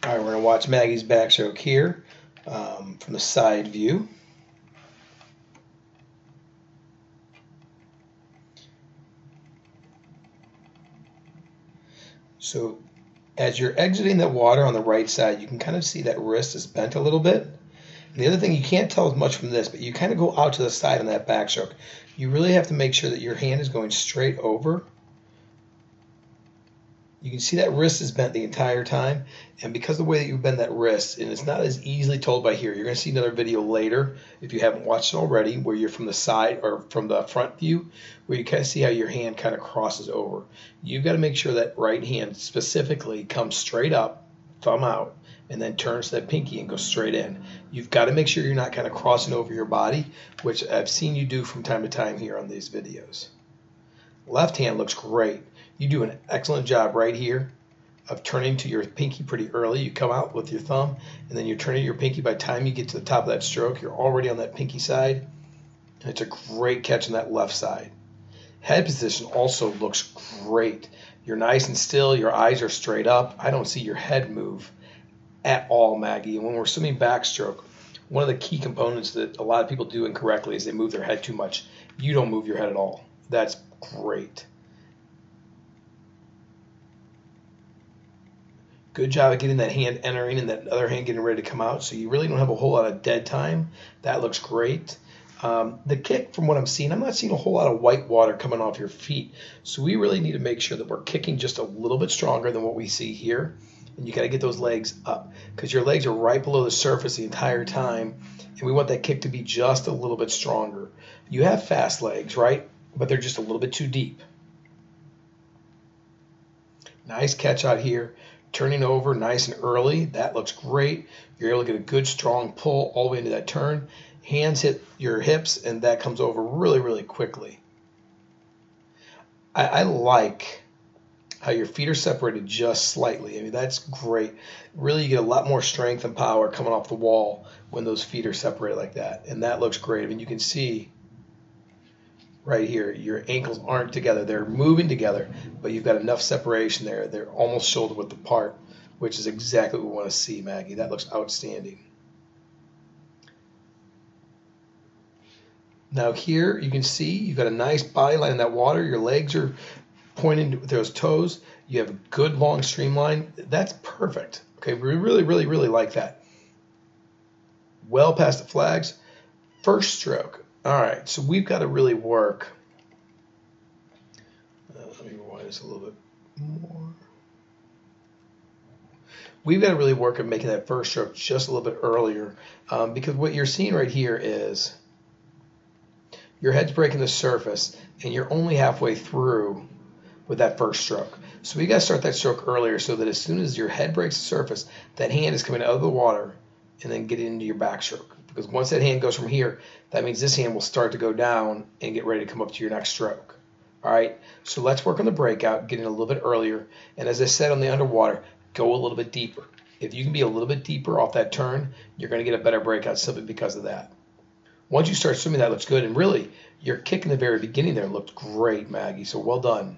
All right, we're going to watch Maggie's backstroke here from the side view. So as you're exiting the water on the right side, you can kind of see that wrist is bent a little bit. And the other thing, you can't tell as much from this, but you kind of go out to the side on that backstroke. You really have to make sure that your hand is going straight over. You can see that wrist is bent the entire time, and because of the way that you bend that wrist, and it's not as easily told by here. You're going to see another video later, if you haven't watched it already, where you're from the side or from the front view, where you kind of see how your hand kind of crosses over. You've got to make sure that right hand specifically comes straight up, thumb out, and then turns to that pinky and goes straight in. You've got to make sure you're not kind of crossing over your body, which I've seen you do from time to time here on these videos. Left hand looks great. You do an excellent job right here of turning to your pinky pretty early. You come out with your thumb, and then you're turning your pinky. By the time you get to the top of that stroke, you're already on that pinky side. And it's a great catch on that left side. Head position also looks great. You're nice and still. Your eyes are straight up. I don't see your head move at all, Maggie. And when we're swimming backstroke, one of the key components that a lot of people do incorrectly is they move their head too much. You don't move your head at all. That's great. Good job of getting that hand entering and that other hand getting ready to come out, so you really don't have a whole lot of dead time. That looks great. The kick, from what I'm seeing, I'm not seeing a whole lot of white water coming off your feet, so we really need to make sure that we're kicking just a little bit stronger than what we see here, and you got to get those legs up because your legs are right below the surface the entire time, and we want that kick to be just a little bit stronger. You have fast legs, right? But they're just a little bit too deep. Nice catch out here. Turning over nice and early. That looks great. You're able to get a good strong pull all the way into that turn. Hands hit your hips, and that comes over really, really quickly. I like how your feet are separated just slightly. I mean, that's great. Really, you get a lot more strength and power coming off the wall when those feet are separated like that. And that looks great. I mean, you can see right here, your ankles aren't together. They're moving together, but you've got enough separation there. They're almost shoulder width apart, which is exactly what we want to see, Maggie. That looks outstanding. Now here, you can see you've got a nice body line in that water. Your legs are pointing to those toes. You have a good long streamline. That's perfect. Okay, we really, really, really like that. Well past the flags. First stroke. All right, so we've got to really work. Let me rewind this a little bit more. We've got to really work at making that first stroke just a little bit earlier because what you're seeing right here is your head's breaking the surface and you're only halfway through with that first stroke. So we got to start that stroke earlier so that as soon as your head breaks the surface, that hand is coming out of the water and then getting into your backstroke. Because once that hand goes from here, that means this hand will start to go down and get ready to come up to your next stroke. All right, so let's work on the breakout, getting a little bit earlier. And as I said on the underwater, go a little bit deeper. If you can be a little bit deeper off that turn, you're going to get a better breakout simply because of that. Once you start swimming, that looks good. And really, your kick in the very beginning there looked great, Maggie, so well done.